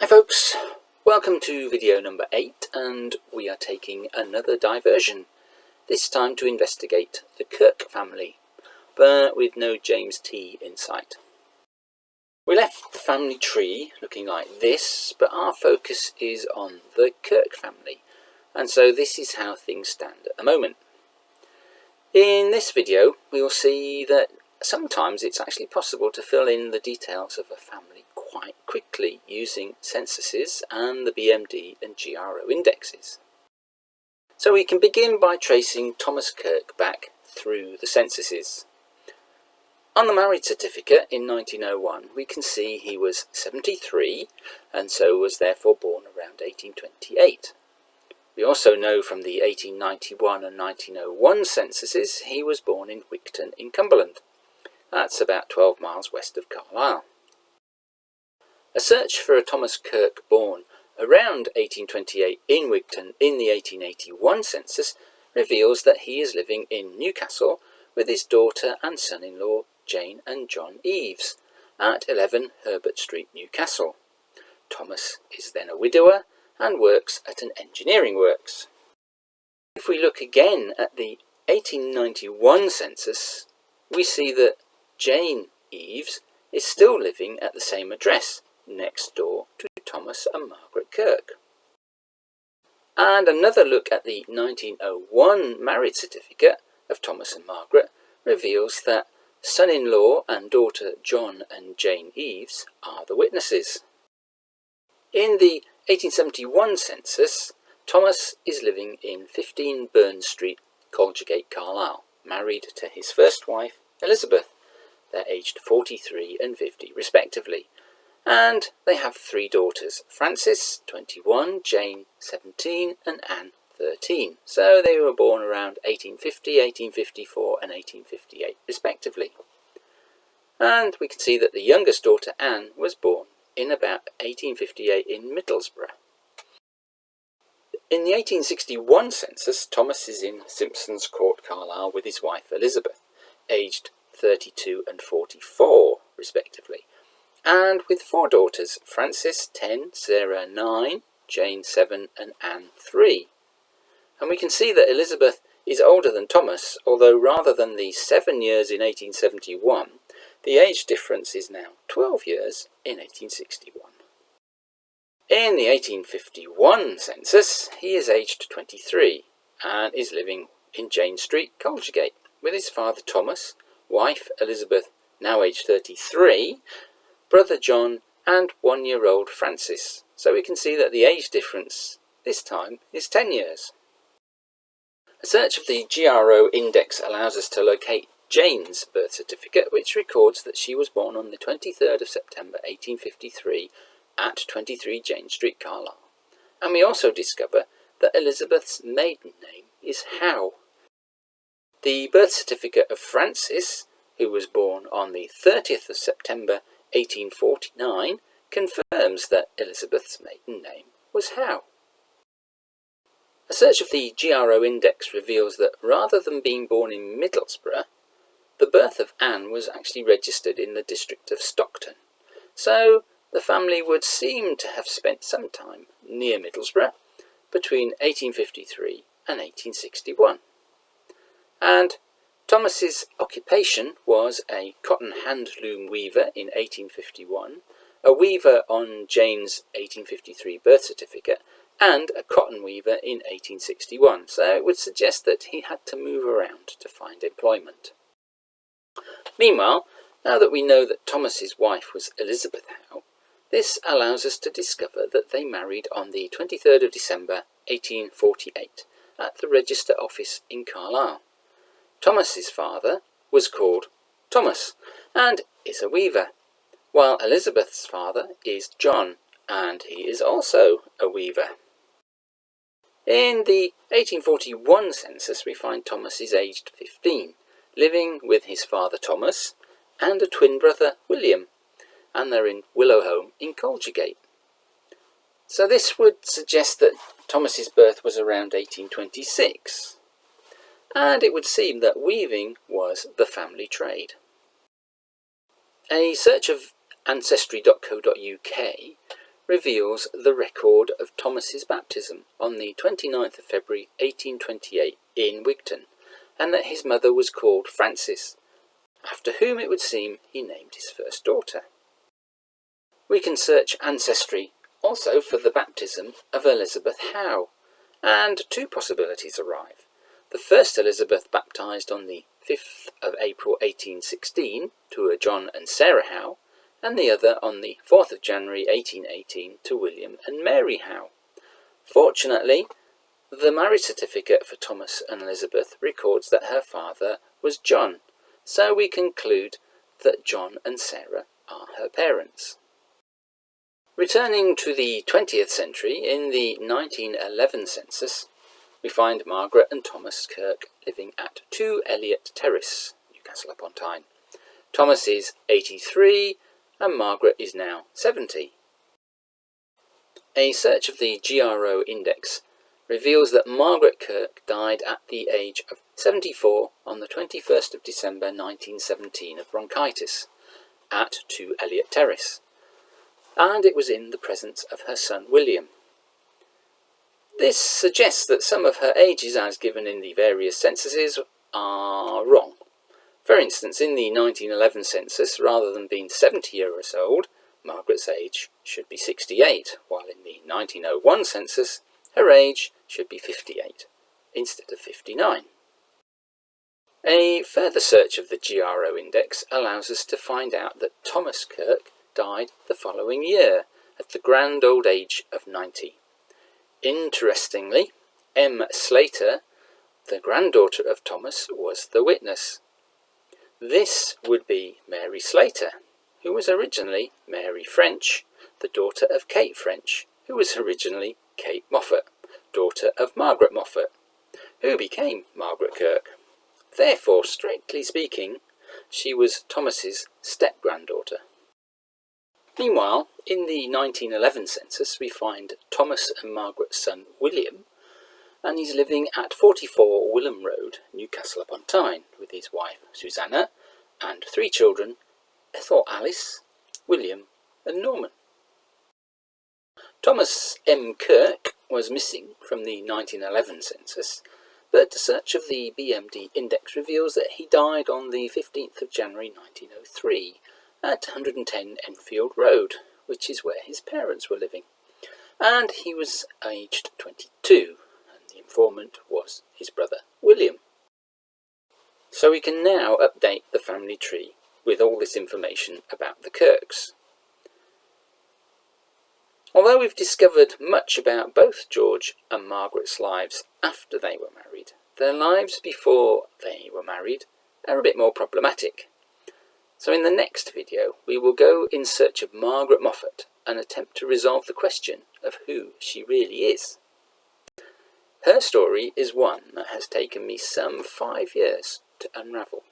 Hi folks, welcome to video number 8, and we are taking another diversion, this time to investigate the Kirk family, but with no James T in sight. We left the family tree looking like this, but our focus is on the Kirk family, and so this is how things stand at the moment. In this video we will see that sometimes it's actually possible to fill in the details of a family quite quickly using censuses and the BMD and GRO indexes. So we can begin by tracing Thomas Kirk back through the censuses. On the marriage certificate in 1901 we can see he was 73 and so was therefore born around 1828. We also know from the 1891 and 1901 censuses he was born in Wigton in Cumberland. That's about 12 miles west of Carlisle. A search for a Thomas Kirk born around 1828 in Wigton in the 1881 census reveals that he is living in Newcastle with his daughter and son-in-law Jane and John Eves at 11 Herbert Street, Newcastle. Thomas is then a widower and works at an engineering works. If we look again at the 1891 census, we see that Jane Eves is still living at the same address, next door to Thomas and Margaret Kirk. And another look at the 1901 marriage certificate of Thomas and Margaret reveals that son-in-law and daughter John and Jane Eves are the witnesses. In the 1871 census, Thomas is living in 15 Burn Street, Colchagate, Carlisle, married to his first wife, Elizabeth. They're aged 43 and 50 respectively, and they have 3 daughters, Frances, 21, Jane, 17, and Anne, 13. So they were born around 1850, 1854 and 1858 respectively. And we can see that the youngest daughter, Anne, was born in about 1858 in Middlesbrough. In the 1861 census, Thomas is in Simpson's Court, Carlisle, with his wife Elizabeth, aged 32 and 44 respectively, and with 4 daughters, Frances 10, Sarah 9, Jane 7 and Anne 3. And we can see that Elizabeth is older than Thomas, although rather than the 7 years in 1871, the age difference is now 12 years in 1861. In the 1851 census, he is aged 23 and is living in Jane Street, Colchagate, with his father Thomas, wife Elizabeth, now aged 33, brother John and 1-year-old Francis. So we can see that the age difference this time is 10 years. A search of the GRO index allows us to locate Jane's birth certificate, which records that she was born on the 23rd of September 1853 at 23 Jane Street, Carlisle. And we also discover that Elizabeth's maiden name is Howe. The birth certificate of Francis, who was born on the 30th of September 1849, confirms that Elizabeth's maiden name was Howe. A search of the GRO index reveals that rather than being born in Middlesbrough, the birth of Anne was actually registered in the district of Stockton. So the family would seem to have spent some time near Middlesbrough between 1853 and 1861. And Thomas's occupation was a cotton hand-loom weaver in 1851, a weaver on Jane's 1853 birth certificate, and a cotton weaver in 1861, so it would suggest that he had to move around to find employment. Meanwhile, now that we know that Thomas's wife was Elizabeth Howe, this allows us to discover that they married on the 23rd of December 1848 at the Register Office in Carlisle. Thomas's father was called Thomas and is a weaver, while Elizabeth's father is John and he is also a weaver. In the 1841 census we find Thomas is aged 15, living with his father Thomas and a twin brother William, and they're in Willowholme in Colchagate. So this would suggest that Thomas's birth was around 1826. And it would seem that weaving was the family trade. A search of Ancestry.co.uk reveals the record of Thomas's baptism on the 29th of February 1828 in Wigton, and that his mother was called Frances, after whom it would seem he named his first daughter. We can search Ancestry also for the baptism of Elizabeth Howe, and two possibilities arrive. The first Elizabeth baptised on the 5th of April 1816 to a John and Sarah Howe, and the other on the 4th of January 1818 to William and Mary Howe. Fortunately, the marriage certificate for Thomas and Elizabeth records that her father was John, so we conclude that John and Sarah are her parents. Returning to the 20th century, in the 1911 census, we find Margaret and Thomas Kirk living at 2 Eliot Terrace, Newcastle upon Tyne. Thomas is 83 and Margaret is now 70. A search of the GRO index reveals that Margaret Kirk died at the age of 74 on the 21st of December 1917 of bronchitis at 2 Eliot Terrace, and it was in the presence of her son William. This suggests that some of her ages as given in the various censuses are wrong. For instance, in the 1911 census, rather than being 70 years old, Margaret's age should be 68, while in the 1901 census, her age should be 58, instead of 59. A further search of the GRO index allows us to find out that Thomas Kirk died the following year, at the grand old age of 90. Interestingly, M. Slater, the granddaughter of Thomas, was the witness. This would be Mary Slater, who was originally Mary French, the daughter of Kate French, who was originally Kate Moffett, daughter of Margaret Moffett, who became Margaret Kirk. Therefore, strictly speaking, she was Thomas's step-granddaughter. Meanwhile, in the 1911 census, we find Thomas and Margaret's son William, and he's living at 44 Willem Road, Newcastle upon Tyne, with his wife Susanna and 3 children, Ethel Alice, William and Norman. Thomas M. Kirk was missing from the 1911 census, but a search of the BMD index reveals that he died on the 15th of January 1903 at 110 Enfield Road, which is where his parents were living, and he was aged 22. The informant was his brother William. So we can now update the family tree with all this information about the Kirks. Although we've discovered much about both George and Margaret's lives after they were married, their lives before they were married are a bit more problematic. So in the next video we will go in search of Margaret Moffett and attempt to resolve the question of who she really is. Her story is one that has taken me some 5 years to unravel.